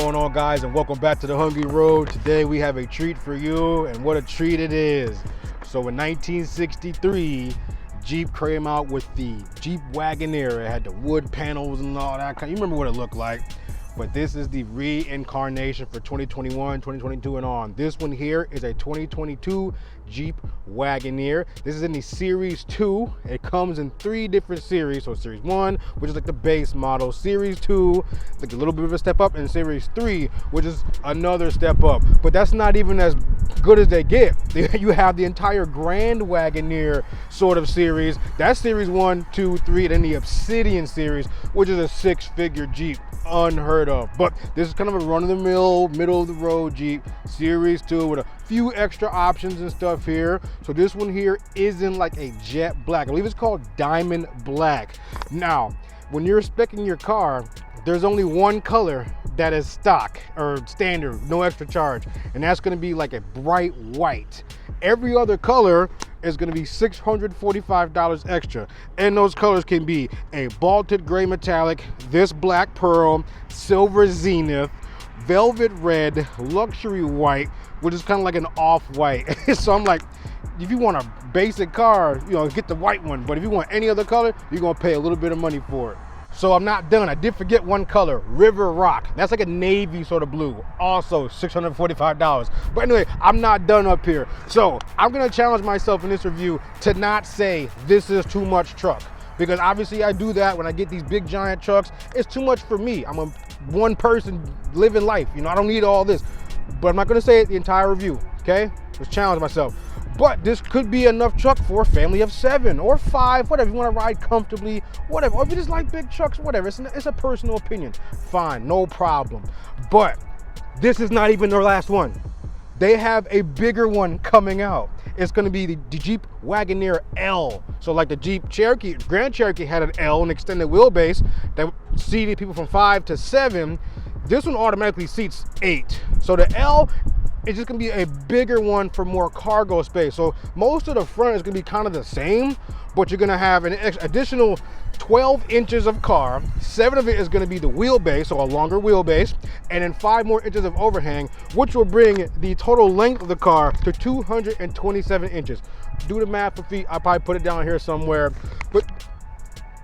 going on, guys, and welcome back to the Hungry Road. Today we have a treat for you, and what a treat it is. So in 1963, Jeep came out with the Jeep Wagoneer. It had the wood panels and all that kind. You remember what it looked like. But this is the reincarnation for 2021, 2022 and on. This one here is a 2022 Jeep Wagoneer. This is in the Series 2. It comes in 3 different series. So Series 1, which is like the base model. Series 2, like a little bit of a step up. And Series 3, which is another step up. But that's not even as good as they get. You have the entire Grand Wagoneer sort of series. That's Series 1, 2, 3, and then the Obsidian series, which is a 6-figure Jeep. Unheard of. But this is kind of a run-of-the-mill, middle-of-the-road Jeep Series 2 with a few extra options and stuff here. So this one here isn't like a jet black. I believe it's called diamond black. Now, when you're speccing your car, there's only one color that is stock or standard, no extra charge, and that's going to be like a bright white. Every other color is going to be $645 extra, and those colors can be a vaulted gray metallic, this black pearl, silver zenith, velvet red, luxury white, which is kind of like an off-white. So I'm like, if you want a basic car, you know, get the white one, but if you want any other color, you're going to pay a little bit of money for it. So I'm not done. I did forget one color, River Rock. That's like a navy sort of blue, also $645. But anyway, I'm not done up here. So I'm gonna challenge myself in this review to not say this is too much truck, because obviously I do that when I get these big giant trucks. It's too much for me. I'm a one person living life. You know, I don't need all this. But I'm not gonna say it the entire review, okay? Just challenge myself. But this could be enough truck for a family of 7 or 5, whatever. You want to ride comfortably, whatever. Or if you just like big trucks, whatever. It's a personal opinion. Fine, no problem. But this is not even their last one. They have a bigger one coming out. It's going to be the Jeep Wagoneer L. So like the Jeep Cherokee, Grand Cherokee had an L, an extended wheelbase that seated people from 5 to 7. This one automatically seats 8. So the L, it's just gonna be a bigger one for more cargo space. So most of the front is gonna be kind of the same, but you're gonna have an additional 12 inches of car. 7 of it is gonna be the wheelbase, so a longer wheelbase, and then 5 more inches of overhang, which will bring the total length of the car to 227 inches. Do the math for feet, I'll probably put it down here somewhere, but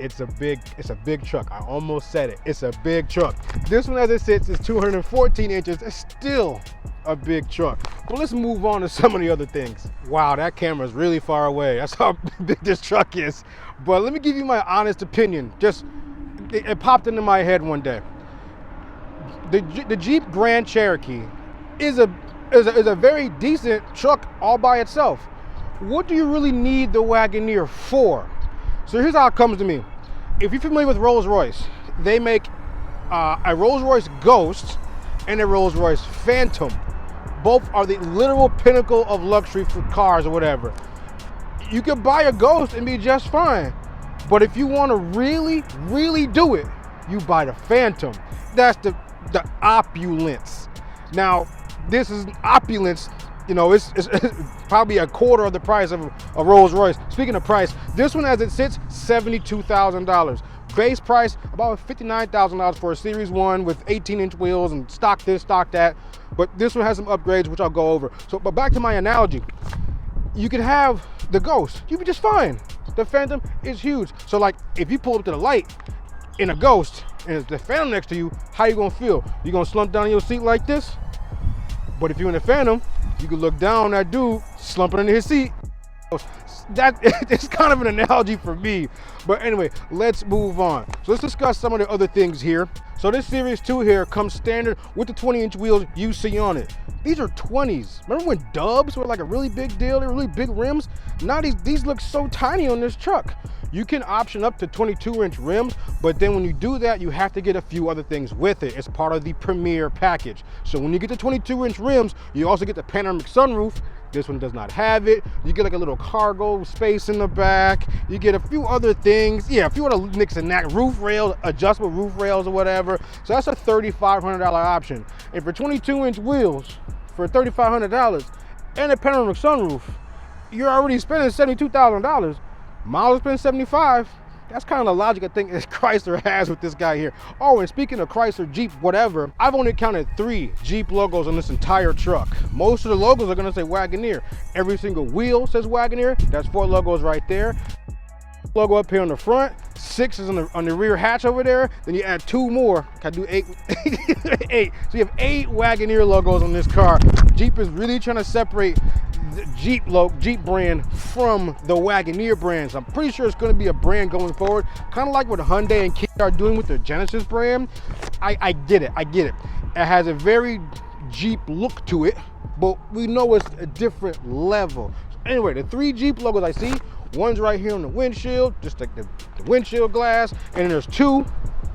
it's a big truck. I almost said it. It's a big truck. This one as it sits is 214 inches. It's still a big truck. But let's move on to some of the other things. Wow, that camera is really far away. That's how big this truck is. But let me give you my honest opinion. Just, it popped into my head one day. The Jeep Grand Cherokee is a very decent truck all by itself. What do you really need the Wagoneer for? So here's how it comes to me. If you're familiar with Rolls-Royce, they make a Rolls-Royce Ghost and a Rolls-Royce Phantom. Both are the literal pinnacle of luxury for cars or whatever. You could buy a Ghost and be just fine. But if you want to really, really do it, you buy the Phantom. That's the opulence. Now, this is opulence. You know, it's probably a quarter of the price of a Rolls Royce. Speaking of price, this one as it sits, $72,000. Base price, about $59,000 for a Series 1 with 18-inch wheels and stock this, stock that. But this one has some upgrades, which I'll go over. So, but back to my analogy. You could have the Ghost. You'd be just fine. The Phantom is huge. So like, if you pull up to the light in a Ghost and there's the Phantom next to you, how you gonna feel? You gonna slump down in your seat like this? But if you're in a Phantom, you can look down that dude slumping into his seat. That it's kind of an analogy for me. But anyway, let's move on. So let's discuss some of the other things here. So this Series 2 here comes standard with the 20-inch wheels you see on it. These are 20s. Remember when Dubs were like a really big deal? They were really big rims. Now these look so tiny on this truck. You can option up to 22-inch rims, but then when you do that, you have to get a few other things with it. It's part of the Premier package. So when you get the 22-inch rims, you also get the panoramic sunroof. This one does not have it. You get like a little cargo space in the back. You get a few other things. Yeah, a few other nicks and knacks, roof rails, adjustable roof rails or whatever. So that's a $3,500 option. And for 22-inch wheels, for $3,500 and a panoramic sunroof, you're already spending $72,000. Miles spend 75. That's kind of the logic I think that Chrysler has with this guy here. Oh, and speaking of Chrysler, Jeep, whatever, I've only counted 3 Jeep logos on this entire truck. Most of the logos are gonna say Wagoneer. Every single wheel says Wagoneer. That's 4 logos right there. Logo up here on the front, 6 is on the rear hatch over there. Then you add 2 more. Can I do 8? 8. So you have 8 Wagoneer logos on this car. Jeep is really trying to separate the Jeep brand from the Wagoneer brand. So I'm pretty sure it's going to be a brand going forward, kind of like what Hyundai and Kia are doing with their Genesis brand. I get it. It has a very Jeep look to it, but we know it's a different level. So anyway, the 3 Jeep logos I see. One's right here on the windshield, just like the windshield glass, and then there's 2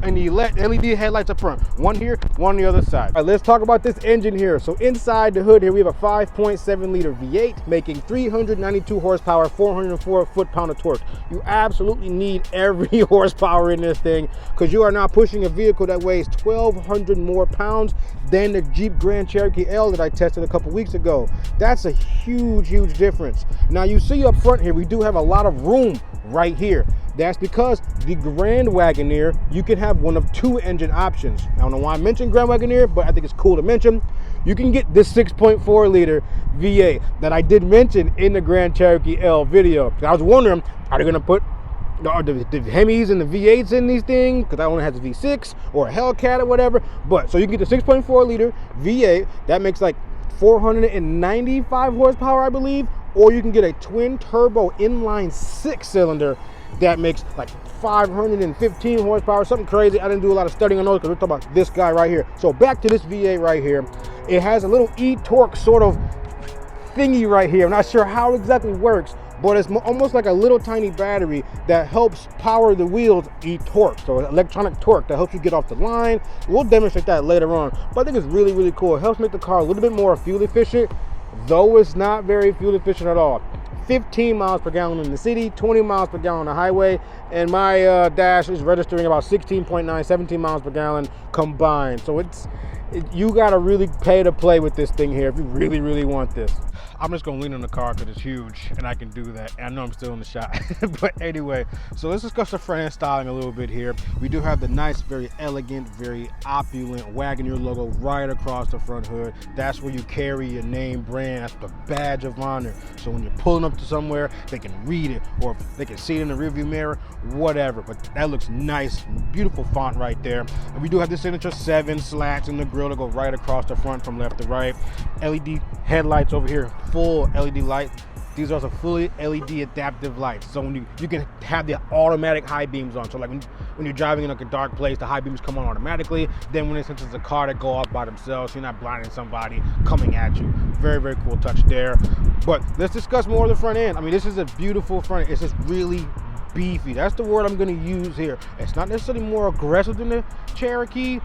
and the LED headlights up front. One here, one on the other side. All right, let's talk about this engine here. So inside the hood here, we have a 5.7 liter V8 making 392 horsepower, 404 foot-pound of torque. You absolutely need every horsepower in this thing because you are now pushing a vehicle that weighs 1,200 more pounds than the Jeep Grand Cherokee L that I tested a couple weeks ago. That's a huge, huge difference. Now you see up front here, we do have a lot of room right here. That's because the Grand Wagoneer, you can have one of 2 engine options. I don't know why I mentioned Grand Wagoneer, but I think it's cool to mention. You can get this 6.4 liter V8 that I did mention in the Grand Cherokee L video. I was wondering, are they gonna put the Hemis and the V8s in these things? Because I only have the V6 or a Hellcat or whatever. But so you can get the 6.4 liter V8, that makes like 495 horsepower, I believe, or you can get a twin turbo inline 6-cylinder that makes like 515 horsepower, something crazy. I didn't do a lot of studying on those because we're talking about this guy right here. So back to this V8 right here. It has a little e-torque sort of thingy right here. I'm not sure how it exactly works, but it's almost like a little tiny battery that helps power the wheels e-torque. So electronic torque that helps you get off the line. We'll demonstrate that later on, but I think it's really, really cool. It helps make the car a little bit more fuel efficient, though it's not very fuel efficient at all. 15 miles per gallon in the city, 20 miles per gallon on the highway, and my dash is registering about 16.9, 17 miles per gallon combined. So you gotta really pay to play with this thing here if you really, really want this. I'm just gonna lean on the car because it's huge and I can do that. And I know I'm still in the shot. But anyway, so let's discuss the front end styling a little bit here. We do have the nice, very elegant, very opulent Wagoneer logo right across the front hood. That's where you carry your name brand. That's the badge of honor. So when you're pulling up to somewhere, they can read it or they can see it in the rearview mirror, whatever. But that looks nice, beautiful font right there. And we do have the signature 7 slats in the grill to go right across the front from left to right. LED headlights over here, full LED light. These are also fully LED adaptive lights. So when you can have the automatic high beams on. So like when you're driving in like a dark place, the high beams come on automatically. Then when it's a car that go off by themselves, so you're not blinding somebody coming at you. Very, very cool touch there. But let's discuss more of the front end. I mean, this is a beautiful front end. It's just really beefy. That's the word I'm going to use here. It's not necessarily more aggressive than the Cherokee,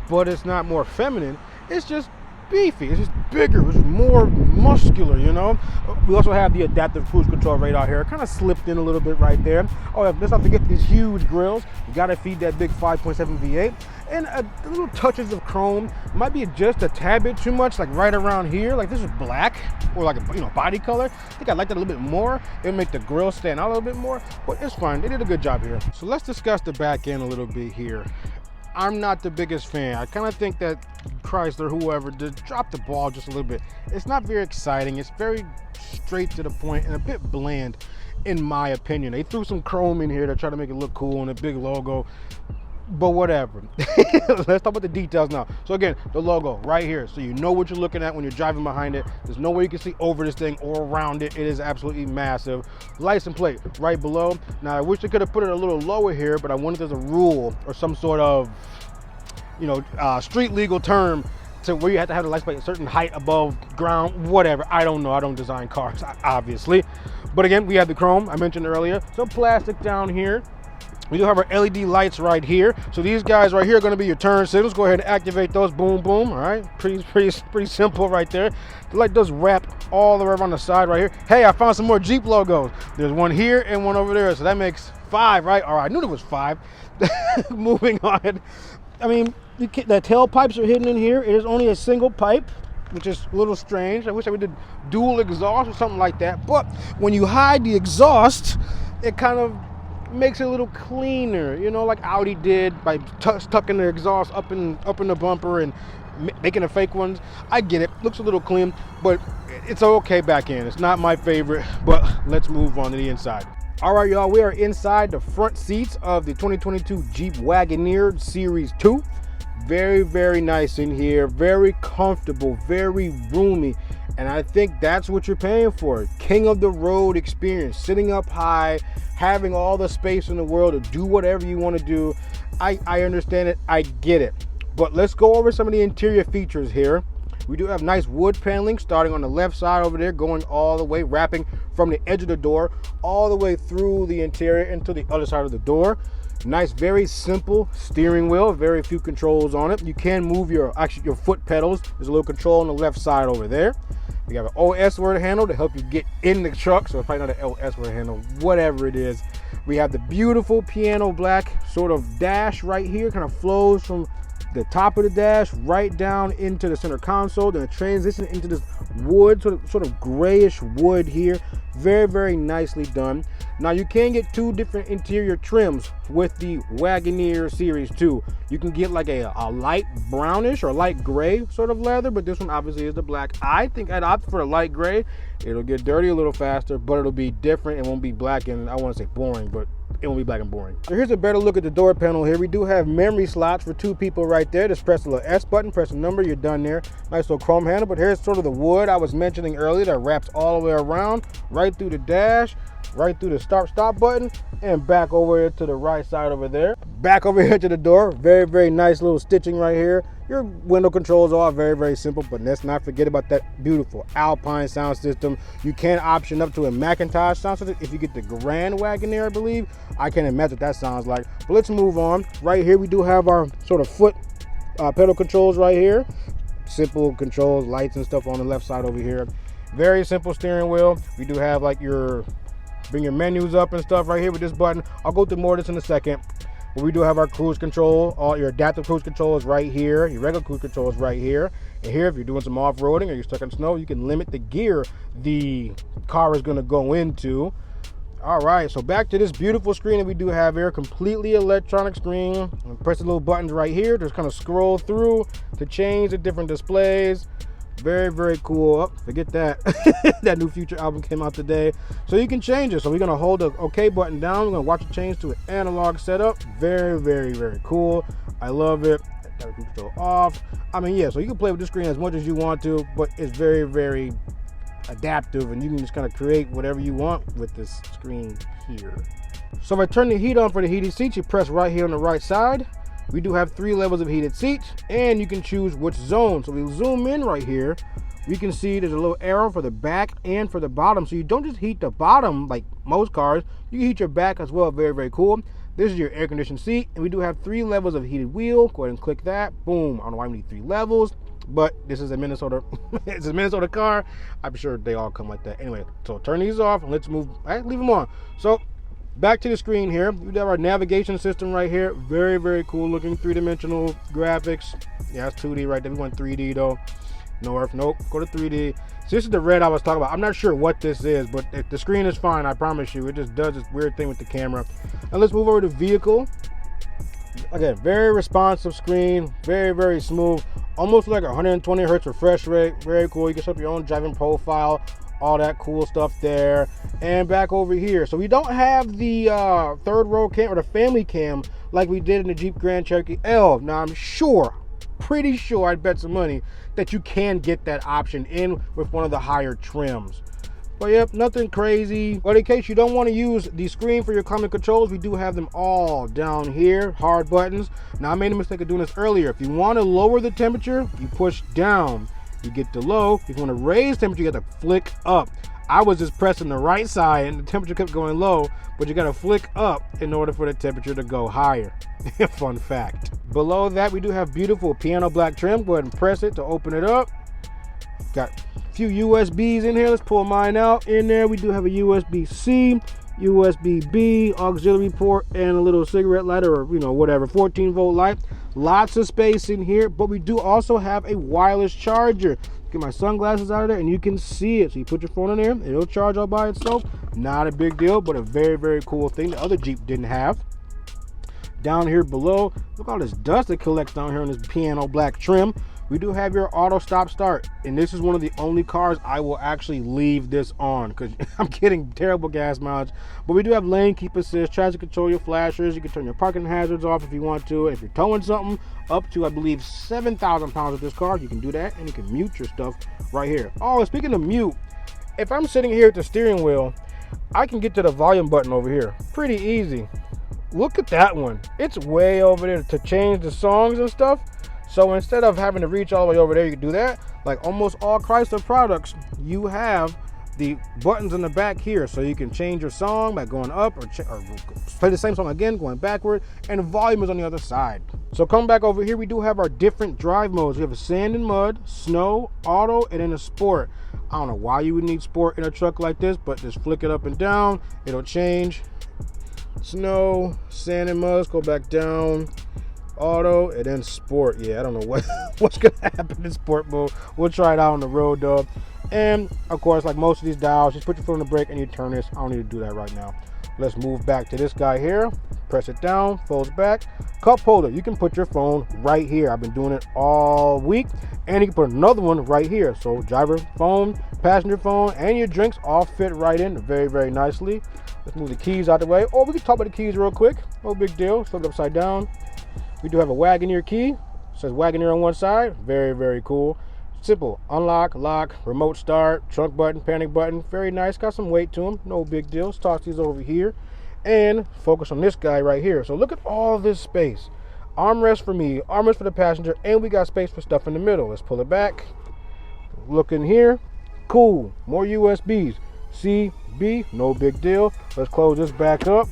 but it's not more feminine. It's just beefy. It's just bigger. It's more muscular, you know. We also have the adaptive cruise control radar here. Kind of slipped in a little bit right there. Oh, let's not forget these huge grills. You got to feed that big 5.7 V8. And little touches of chrome. Might be just a tad bit too much, like right around here. Like this is black or like a body color. I think I like that a little bit more. It would make the grill stand out a little bit more, but it's fine. They did a good job here. So let's discuss the back end a little bit here. I'm not the biggest fan. I kind of think that Chrysler, whoever, did drop the ball just a little bit. It's not very exciting. It's very straight to the point and a bit bland, in my opinion. They threw some chrome in here to try to make it look cool and a big logo, but whatever. Let's talk about the details now. So again, the logo right here, so you know what you're looking at when you're driving behind it. There's no way you can see over this thing or around it. It is absolutely massive. License plate right below. Now I wish they could have put it a little lower here, but I wonder if there's a rule or some sort of street legal term to where you have to have the license plate a certain height above ground, whatever. I don't know. I don't design cars, obviously. But again, we have the chrome I mentioned earlier. Some plastic down here. We do have our LED lights right here. So these guys right here are going to be your turn signals. Go ahead and activate those. Boom, boom. All right, pretty simple right there. The light does wrap all the way around the side right here. Hey, I found some more Jeep logos. There's one here and one over there, so that makes 5, right? All right, I knew there was 5. Moving on. I mean, the tailpipes are hidden in here. It is only a single pipe, which is a little strange. I wish I would did dual exhaust or something like that. But when you hide the exhaust, it kind of makes it a little cleaner, you know, like Audi did by tucking their exhaust up in the bumper and making the fake ones. I get it, looks a little clean, but it's okay back end. It's not my favorite, but let's move on to the inside. All right, y'all, we are inside the front seats of the 2022 Jeep Wagoneer Series 2. Very, very nice in here, very comfortable, very roomy, and I think that's what you're paying for. King of the road experience, sitting up high, having all the space in the world to do whatever you want to do. I understand it, I get it. But let's go over some of the interior features here. We do have nice wood paneling starting on the left side over there, going all the way, wrapping from the edge of the door all the way through the interior into the other side of the door. Nice, very simple steering wheel, very few controls on it. You can move your foot pedals. There's a little control on the left side over there. We have an OS word handle to help you get in the truck. So probably not an LS word handle, whatever it is. We have the beautiful piano black sort of dash right here, kind of flows from the top of the dash right down into the center console, then transition into this wood, sort of grayish wood here. Very, very nicely done. Now you can get two different interior trims with the Wagoneer Series 2. You can get like a light brownish or light gray sort of leather, but this one obviously is the black. I think I'd opt for a light gray. It'll get dirty a little faster, but it'll be different. It won't be black and I want to say boring, but it won't be black and boring. So here's a better look at the door panel here. We do have memory slots for two people right there. Just press the little S button, press a number, you're done there. Nice little chrome handle, but here's sort of the wood I was mentioning earlier that wraps all the way around, right through the dash, right through the stop button, and back over here to the right side over there. Back over here to the door. Very, very nice little stitching right here. Your window controls are very, very simple, but let's not forget about that beautiful Alpine sound system. You can option up to a Macintosh sound system if you get the Grand Wagoneer, I believe. I can't imagine what that sounds like. But let's move on. Right here, we do have our sort of foot pedal controls right here. Simple controls, lights and stuff on the left side over here. Very simple steering wheel. We do have like bring your menus up and stuff right here with this button. I'll go through more of this in a second. But we do have our cruise control. All your adaptive cruise control is right here. Your regular cruise control is right here. And here, if you're doing some off-roading or you're stuck in snow, you can limit the gear the car is going to go into. All right, so back to this beautiful screen that we do have here. Completely electronic screen. Press the little buttons right here. Just kind of scroll through to change the different displays. Very, very cool. Oh, forget that. That new Future album came out today. So you can change it. So we're going to hold the OK button down. We're going to watch it change to an analog setup. Very, very, very cool. I love it. Got the control off. I mean, yeah, so you can play with this screen as much as you want to, but it's very, very adaptive, and you can just kind of create whatever you want with this screen here. So if I turn the heat on for the heated seats, you press right here on the right side. We do have 3 levels of heated seats, and you can choose which zone. So we zoom in right here. We can see there's a little arrow for the back and for the bottom. So you don't just heat the bottom like most cars. You can heat your back as well. Very, very cool. This is your air conditioned seat, and we do have 3 levels of heated wheel. Go ahead and click that. Boom. I don't know why we need 3 levels, but this is a Minnesota. It's a Minnesota car. I'm sure they all come like that. Anyway, so turn these off and let's move. Leave them on. So back to the screen here. We have our navigation system right here. Very, very cool looking 3-dimensional graphics. Yeah, it's 2D right there. We want 3D though. North, nope, go to 3D. So this is the red I was talking about. I'm not sure what this is, but the screen is fine, I promise you. It just does this weird thing with the camera. And let's move over to vehicle. Again, very responsive screen, very, very smooth. Almost like 120 hertz refresh rate. Very cool. You can set up your own driving profile. All that cool stuff there. And back over here, so we don't have the third row cam or the family cam like we did in the Jeep Grand Cherokee L. Now I'm pretty sure, I'd bet some money that you can get that option in with one of the higher trims. But yep, nothing crazy. But in case you don't want to use the screen for your climate controls, we do have them all down here, hard buttons. Now I made a mistake of doing this earlier. If you want to lower the temperature, you push down. You get to low. If you want to raise temperature, you have to flick up. I was just pressing the right side and the temperature kept going low, but you got to flick up in order for the temperature to go higher. Fun fact. Below that, we do have beautiful piano black trim. Go ahead and press it to open it up. Got a few USBs in here. Let's pull mine out. In there, we do have a USB-C, USB-B, auxiliary port, and a little cigarette lighter or, whatever, 14-volt light. Lots of space in here, but we do also have a wireless charger. Get my sunglasses out of there, and you can see it. So you put your phone in there, it'll charge all by itself. Not a big deal, but a very, very cool thing the other Jeep didn't have. Down here below, look at all this dust that collects down here on this piano black trim. We do have your auto stop start, and this is one of the only cars I will actually leave this on because I'm getting terrible gas mileage. But we do have lane keep assist, traction control, your flashers. You can turn your parking hazards off if you want to. If you're towing something up to, I believe, 7,000 pounds with this car, you can do that, and you can mute your stuff right here. Oh, speaking of mute, if I'm sitting here at the steering wheel, I can get to the volume button over here pretty easy. Look at that one. It's way over there to change the songs and stuff. So instead of having to reach all the way over there, you can do that. Like almost all Chrysler products, you have the buttons in the back here. So you can change your song by going up or play the same song again, going backward, and the volume is on the other side. So come back over here, we do have our different drive modes. We have a sand and mud, snow, auto, and then a sport. I don't know why you would need sport in a truck like this, but just flick it up and down, it'll change. Snow, sand and mud, let's go back down. Auto, and then sport. Yeah, I don't know what's gonna happen in sport mode. We'll try it out on the road though. And of course, like most of these dials, just put your foot on the brake and you turn this. I don't need to do that right now. Let's move back to this guy here. Press it down, folds back. Cup holder, you can put your phone right here. I've been doing it all week. And you can put another one right here. So driver phone, passenger phone, and your drinks all fit right in very, very nicely. Let's move the keys out the way. Oh, we can talk about the keys real quick. No big deal. Flip it upside down. We do have a Wagoneer key. It says Wagoneer on one side. Very, very cool. Simple. Unlock, lock, remote start, trunk button, panic button. Very nice. Got some weight to them. No big deal. Let's toss these over here and focus on this guy right here. So look at all this space. Armrest for me, armrest for the passenger, and we got space for stuff in the middle. Let's pull it back. Look in here. Cool. More USBs. C, B, no big deal. Let's close this back up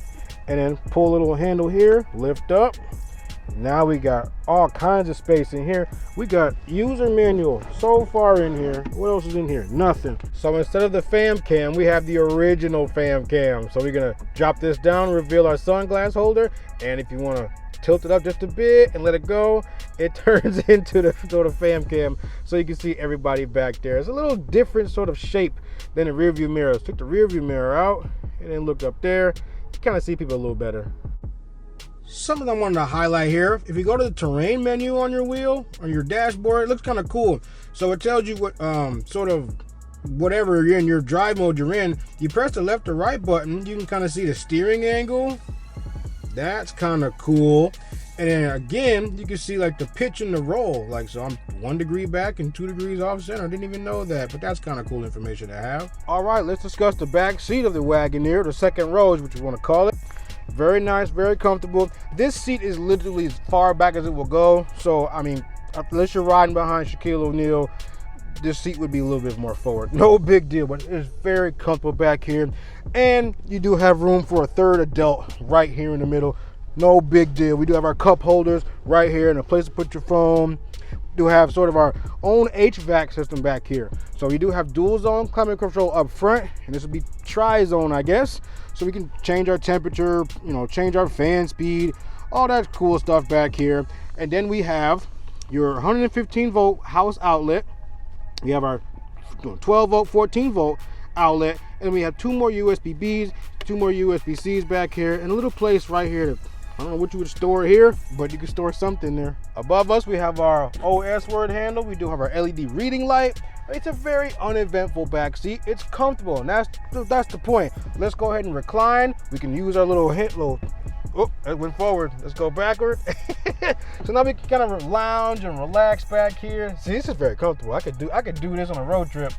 and then pull a little handle here. Lift up. Now we got all kinds of space in here. We got user manual so far in here. What else is in here? Nothing. So instead of the fam cam, we have the original fam cam. So we're gonna drop this down, reveal our sunglass holder, and if you want to tilt it up just a bit and let it go, it turns into the sort of fam cam, so you can see everybody back there. It's a little different sort of shape than the rear view mirrors. Took the rear view mirror out and then looked up there. You kind of see people a little better. Something I wanted to highlight here, if you go to the terrain menu on your wheel, on your dashboard, it looks kind of cool. So it tells you what sort of whatever you're in, your drive mode you're in. You press the left or right button, you can kind of see the steering angle. That's kind of cool. And then again, you can see like the pitch and the roll. Like, so I'm 1 degree back and 2 degrees off center. I didn't even know that, but that's kind of cool information to have. All right, let's discuss the back seat of the Wagoneer, the second row is what you want to call it. Very nice, very comfortable. This seat is literally as far back as it will go. So, I mean, unless you're riding behind Shaquille O'Neal, this seat would be a little bit more forward. No big deal, but it's very comfortable back here. And you do have room for a third adult right here in the middle. No big deal. We do have our cup holders right here and a place to put your phone. We do have sort of our own HVAC system back here. So we do have dual zone climate control up front, and this would be tri-zone, I guess. So we can change our temperature, you know, change our fan speed, all that cool stuff back here. And then we have your 115 volt house outlet. We have our 12 volt, 14 volt outlet, and we have 2 more USB-Bs, 2 more USB-Cs back here, and a little place right here to, I don't know what you would store here, but you can store something there. Above us, we have our OS word handle. We do have our LED reading light. It's a very uneventful back seat. It's comfortable, and that's the point. Let's go ahead and recline. We can use our little oh, it went forward. Let's go backward. So now we can kind of lounge and relax back here. See, this is very comfortable. I could do this on a road trip.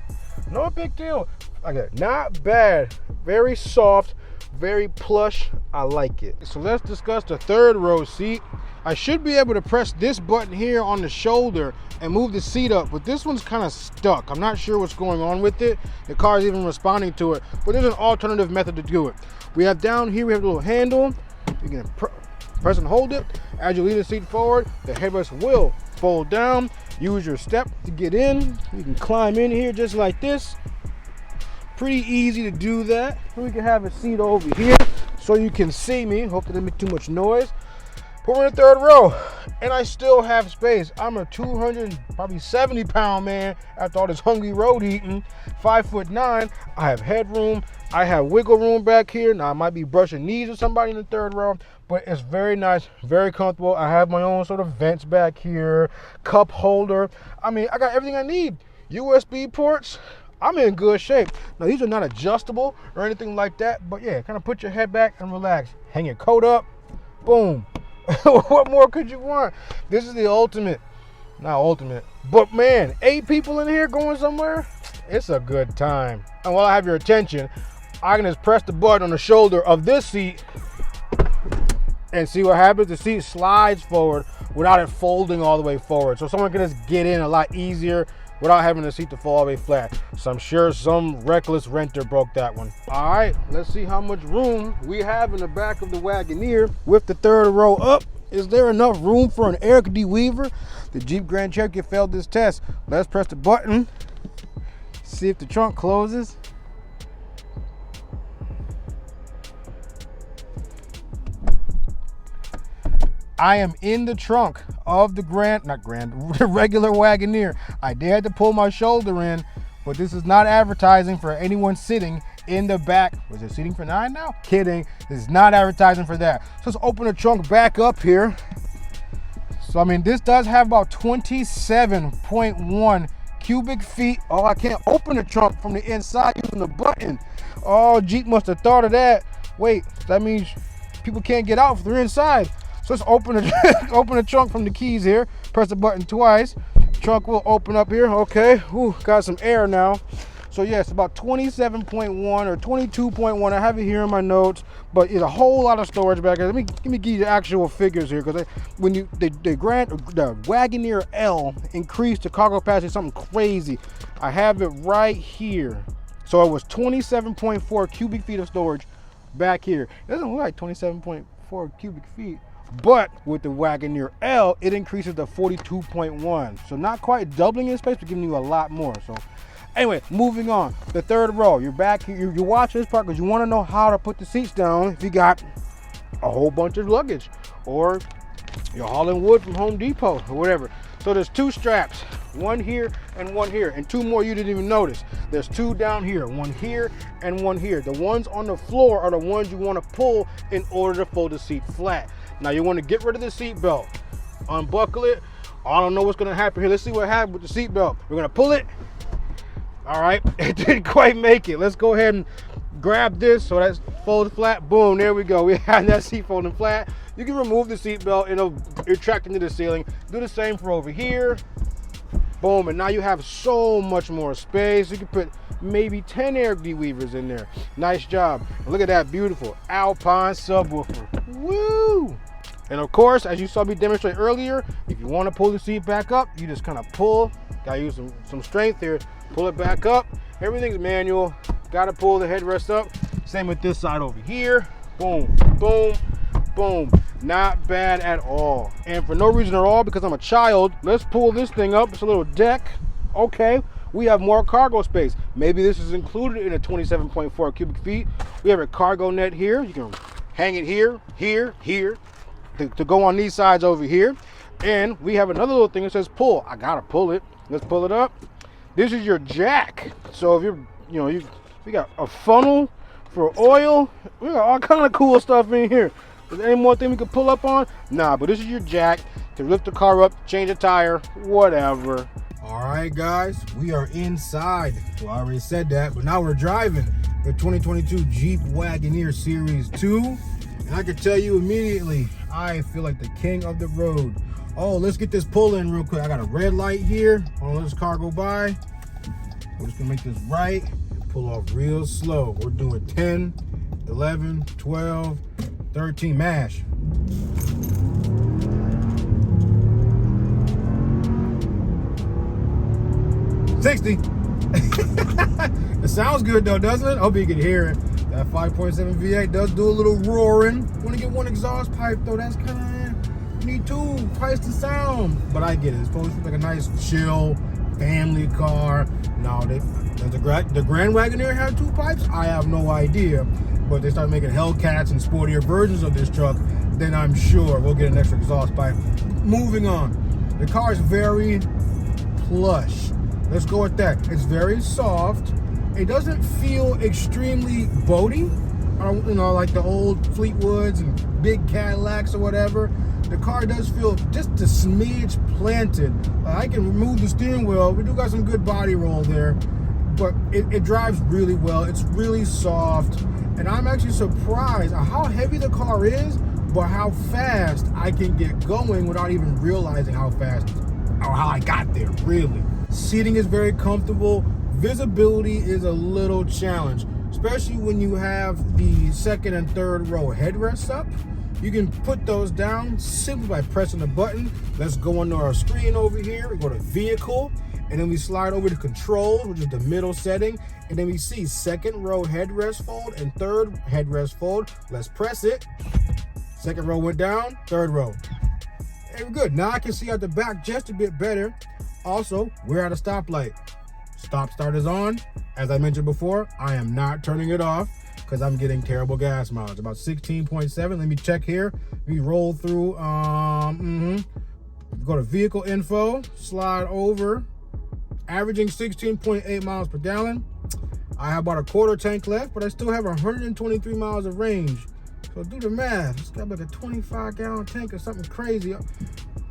No big deal. Okay, not bad. Very soft, very plush. I like it. So let's discuss the third row seat. I should be able to press this button here on the shoulder and move the seat up, but this one's kind of stuck. I'm not sure what's going on with it. The car is even responding to it, but there's an alternative method to do it. We have down here, we have a little handle. You can press and hold it. As you lean the seat forward, the headrest will fold down. Use your step to get in. You can climb in here just like this. Pretty easy to do that. We can have a seat over here so you can see me. Hope that doesn't make too much noise. Put me in the third row, and I still have space. I'm a 270-pound man after all this hungry road eating. 5'9". I have headroom. I have wiggle room back here. Now I might be brushing knees with somebody in the third row, but it's very nice, very comfortable. I have my own sort of vents back here, cup holder. I mean, I got everything I need. USB ports. I'm in good shape. Now these are not adjustable or anything like that, but yeah, kind of put your head back and relax. Hang your coat up. Boom. What more could you want? This is the ultimate. Not ultimate, but man, 8 people in here going somewhere. It's a good time. And while I have your attention, I can just press the button on the shoulder of this seat and see what happens. The seat slides forward without it folding all the way forward. So someone can just get in a lot easier without having the seat to fall all the way flat. So I'm sure some reckless renter broke that one. All right, let's see how much room we have in the back of the Wagoneer with the third row up. Is there enough room for an air de-weaver? The Jeep Grand Cherokee failed this test. Let's press the button, see if the trunk closes. I am in the trunk of the regular Wagoneer. I did to pull my shoulder in, but this is not advertising for anyone sitting in the back. Was it seating for 9 now? Kidding. This is not advertising for that. So let's open the trunk back up here. So, I mean, this does have about 27.1 cubic feet. Oh, I can't open the trunk from the inside using the button. Oh, Jeep must have thought of that. Wait, that means people can't get out if they're inside. So let's open the trunk from the keys here. Press the button twice. Trunk will open up here. Okay, ooh, got some air now. So yes, about 27.1 or 22.1. I have it here in my notes, but it's a whole lot of storage back here. Let me give you the actual figures here, because when the Wagoneer L increased the cargo capacity something crazy. I have it right here. So it was 27.4 cubic feet of storage back here. It doesn't look like 27.4 cubic feet. But with the Wagoneer L, it increases to 42.1. So not quite doubling in space, but giving you a lot more. So anyway, moving on. The third row. You're back here. You're watching this part because you want to know how to put the seats down if you got a whole bunch of luggage or you're hauling wood from Home Depot or whatever. So there's 2 straps, one here and one here, and 2 more you didn't even notice. There's 2 down here, one here and one here. The ones on the floor are the ones you want to pull in order to fold the seat flat. Now you want to get rid of the seat belt, unbuckle it. I don't know what's going to happen here. Let's see what happened with the seat belt. We're going to pull it. All right, it didn't quite make it. Let's go ahead and grab this so that's folded flat. Boom, there we go. We have that seat folding flat. You can remove the seat belt and it'll retract into the ceiling. Do the same for over here. Boom, and now you have so much more space. You can put maybe 10 air de-weavers in there. Nice job. Look at that beautiful Alpine subwoofer. Woo! And of course, as you saw me demonstrate earlier, if you want to pull the seat back up, you just kind of pull. Gotta use some strength here. Pull it back up. Everything's manual. Gotta pull the headrest up. Same with this side over here. Boom, boom, boom. Not bad at all. And for no reason at all, because I'm a child, let's pull this thing up. It's a little deck. Okay, we have more cargo space. Maybe this is included in a 27.4 cubic feet. We have a cargo net here. You can hang it here, here, here, to go on these sides over here. And we have another little thing that says pull. I gotta pull it. Let's pull it up. This is your jack. So if we got a funnel for oil. We got all kind of cool stuff in here. Is there any more thing we could pull up on? Nah, but this is your jack to lift the car up, change a tire, whatever. All right, guys, we are inside. Well, I already said that, but now we're driving the 2022 Jeep Wagoneer Series 2. And I can tell you immediately, I feel like the king of the road. Oh, let's get this pull in real quick. I got a red light here. I'll let this car go by. We're just gonna make this right and pull off real slow. We're doing 10, 11, 12, 13, mash. $60. It sounds good though, doesn't it? Hope you can hear it. That 5.7 V8 does do a little roaring. Want to get one exhaust pipe though? That's kind of, you need 2 twice the sound. But I get it. It's supposed to be like a nice chill family car. No, does the Grand Wagoneer have 2 pipes? I have no idea. But they started making Hellcats and sportier versions of this truck. then I'm sure we'll get an extra exhaust pipe. Moving on. The car is very plush. Let's go with that. It's very soft. It doesn't feel extremely boaty, like the old Fleetwoods and big Cadillacs or whatever. The car does feel just a smidge planted. I can remove the steering wheel. We do got some good body roll there, but it drives really well. It's really soft, and I'm actually surprised at how heavy the car is, but how fast I can get going without even realizing how fast or how I got there, really. Seating is very comfortable. Visibility is a little challenge, especially when you have the second and third row headrests up. You can put those down simply by pressing a button. Let's go onto our screen over here. We go to vehicle, and then we slide over to controls, which is the middle setting. And then we see second row headrest fold and third headrest fold. Let's press it. Second row went down, third row. Hey, we're good. Now I can see out the back just a bit better. Also, we're at a stoplight. Stop start is on. As I mentioned before, I am not turning it off because I'm getting terrible gas mileage. About 16.7. Let me check here. We roll through. Go to vehicle info, slide over, averaging 16.8 miles per gallon. I have about a quarter tank left, but I still have 123 miles of range. So do the math. It's got like a 25-gallon tank or something crazy.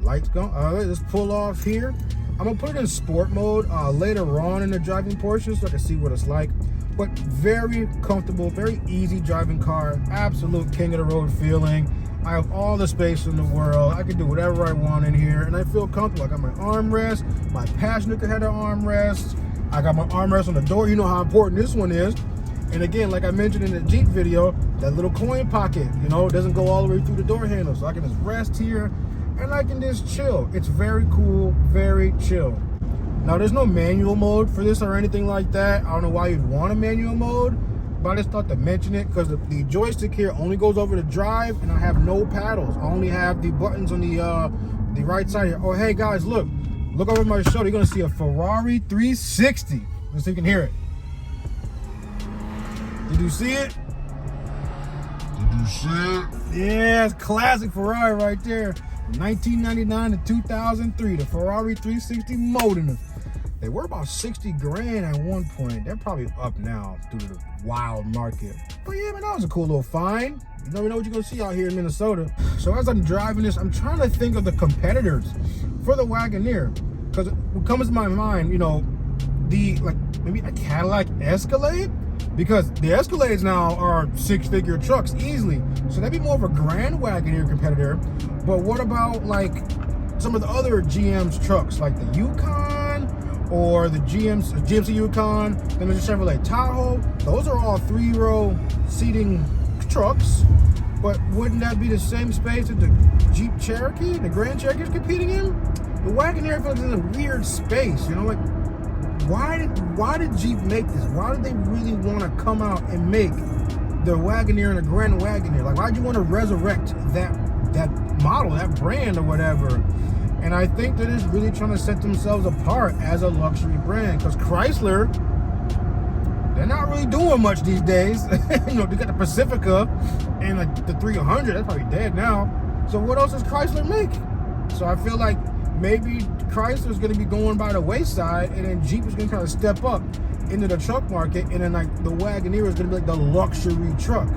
Lights going. All right, let's pull off here. I'm gonna put it in sport mode later on in the driving portion so I can see what it's like. But very comfortable, very easy driving car. Absolute king of the road feeling. I have all the space in the world. I can do whatever I want in here, and I feel comfortable. I got my armrest. My passenger can have an armrest. I got my armrest on the door. You know how important this one is. And again, like I mentioned in the Jeep video, that little coin pocket, doesn't go all the way through the door handle. So I can just rest here and I can just chill. It's very cool, very chill. Now there's no manual mode for this or anything like that. I don't know why you'd want a manual mode, but I just thought to mention it because the joystick here only goes over the drive and I have no paddles. I only have the buttons on the right side here. Oh, hey guys, look over my shoulder. You're gonna see a Ferrari 360. Let's see if you can hear it. Did you see it? Did you see it? Yeah, it's classic Ferrari right there. 1999 to 2003, the Ferrari 360 Modena. They were about 60 grand at one point. They're probably up now due to the wild market. But yeah, man, that was a cool little find. You never know what you're gonna see out here in Minnesota. So as I'm driving this, I'm trying to think of the competitors for the Wagoneer. Because what comes to my mind, maybe a Cadillac Escalade? Because the Escalades now are six-figure trucks easily. So that'd be more of a Grand Wagoneer competitor. But what about like some of the other GM's trucks, like the Yukon or the GMC Yukon, then there's a Chevrolet Tahoe. Those are all three-row seating trucks. But wouldn't that be the same space that the Jeep Cherokee, the Grand Cherokee is competing in? The Wagoneer feels in a weird space, Why did Jeep make this? Why did they really want to come out and make the Wagoneer and the Grand Wagoneer? Like, why'd you want to resurrect that model, that brand or whatever? And I think they're just really trying to set themselves apart as a luxury brand. Because Chrysler, they're not really doing much these days. They got the Pacifica and like the 300. That's probably dead now. So what else does Chrysler make? So I feel like maybe Chrysler's going to be going by the wayside, and then Jeep is going to kind of step up into the truck market, and then like the Wagoneer is going to be like the luxury truck.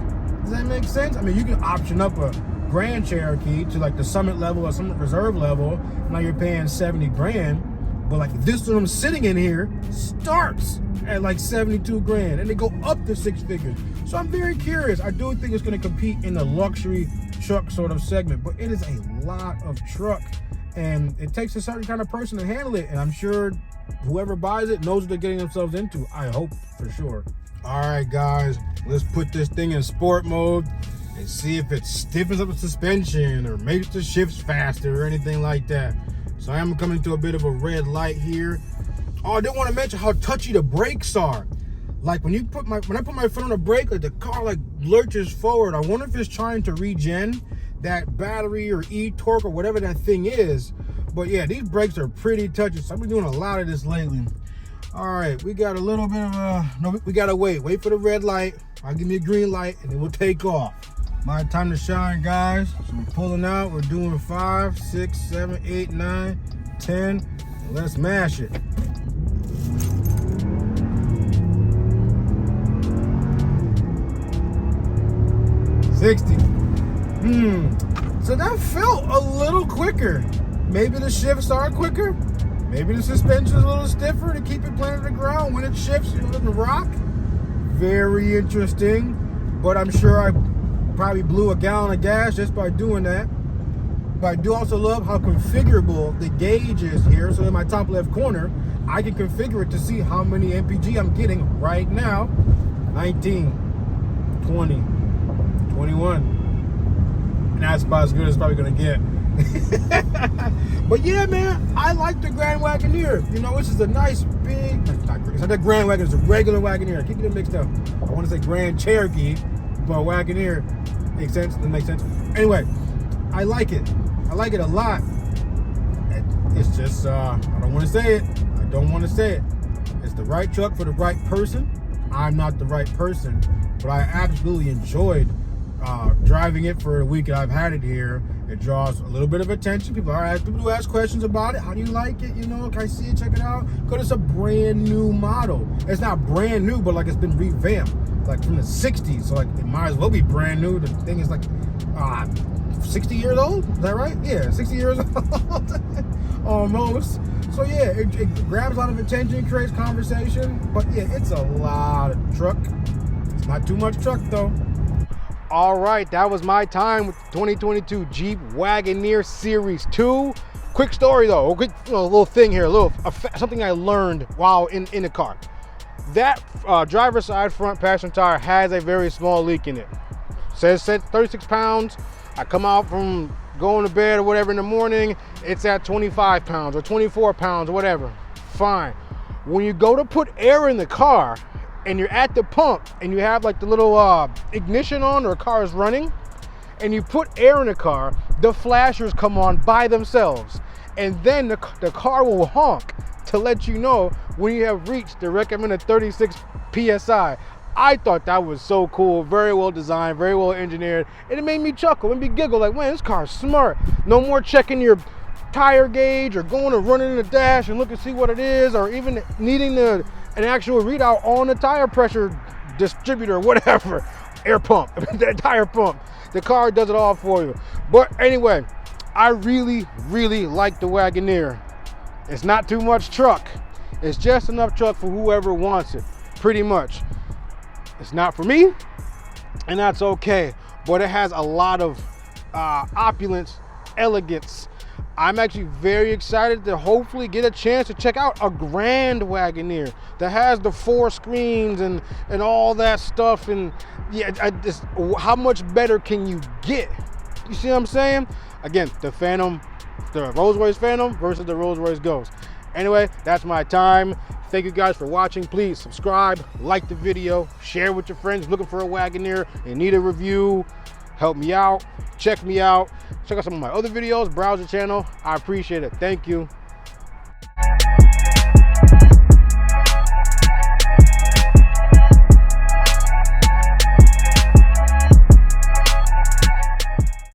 Does that make sense? I mean, you can option up a Grand Cherokee to like the Summit level or Summit Reserve level. Now you're paying 70 grand, but like this one I'm sitting in here starts at like 72 grand, and they go up to six figures. So I'm very curious. I do think it's going to compete in the luxury truck sort of segment, but it is a lot of truck. And it takes a certain kind of person to handle it. And I'm sure whoever buys it knows what they're getting themselves into. I hope, for sure. All right, guys, let's put this thing in sport mode and see if it stiffens up the suspension or makes the shifts faster or anything like that. So I am coming to a bit of a red light here. Oh, I didn't want to mention how touchy the brakes are. Like when I put my foot on the brake, like the car like lurches forward. I wonder if it's trying to regen that battery or e-torque or whatever that thing is. But yeah, these brakes are pretty touchy, so I've been doing a lot of this lately. All right, we got a little bit of we gotta wait for the red light. I'll give me a green light and then we'll take off. My time to shine, guys. So we're pulling out. We're doing 5, 6, 7, 8, 9, 10. Let's mash it. $60. So that felt a little quicker. Maybe the shifts are quicker. Maybe the suspension's a little stiffer to keep it planted to the ground when it shifts. It doesn't rock. Very interesting. But I'm sure I probably blew a gallon of gas just by doing that. But I do also love how configurable the gauge is here. So in my top left corner, I can configure it to see how many mpg I'm getting right now. 19, 20, 21. And that's about as good as it's probably gonna get. But yeah, man, I like the Grand Wagoneer. You know, this is a nice big, it's not the Grand Wagoneer, it's a regular Wagoneer. I keep getting mixed up. I want to say Grand Cherokee, but Wagoneer makes sense. Doesn't make sense. Anyway, I like it. I like it a lot. It's just, I don't want to say it. I don't want to say it. It's the right truck for the right person. I'm not the right person, but I absolutely enjoyed driving it for the week that I've had it here. It draws a little bit of attention. People who ask questions about it. How do you like it? You know, can I see it? Check it out. Because it's a brand new model. It's not brand new, but like it's been revamped, like from the 60s. So like it might as well be brand new. The thing is like 60 years old. Is that right? Yeah, 60 years old. Almost. So yeah, it grabs a lot of attention, creates conversation. But yeah, it's a lot of truck. It's not too much truck though. All right, that was my time with the 2022 Jeep Wagoneer Series 2. Quick story though, a quick little thing here, something I learned while in the car. That driver's side front passenger tire has a very small leak in it. Says 36 pounds. I come out from going to bed or whatever in the morning, it's at 25 pounds or 24 pounds or whatever. Fine. When you go to put air in the car, and you're at the pump and you have like the little ignition on or a car is running and you put air in the car, the flashers come on by themselves. And then the car will honk to let you know when you have reached the recommended 36 PSI. I thought that was so cool, very well designed, very well engineered. And it made me chuckle, made me giggle like, man, this car's smart. No more checking your tire gauge or going and running in the dash and look and see what it is, or even needing an actual readout on the tire pressure distributor, whatever, air pump, that tire pump. The car does it all for you. But anyway, I really, really like the Wagoneer. It's not too much truck. It's just enough truck for whoever wants it, pretty much. It's not for me, and that's okay. But it has a lot of opulence, elegance. I'm actually very excited to hopefully get a chance to check out a Grand Wagoneer that has the 4 screens and all that stuff. And yeah, how much better can you get? You see what I'm saying? Again, the Rolls-Royce Phantom versus the Rolls-Royce Ghost. Anyway, that's my time. Thank you guys for watching. Please subscribe, like the video, share with your friends looking for a Wagoneer and need a review. Help me out, check me out, check out some of my other videos, browse the channel. I appreciate it. Thank you.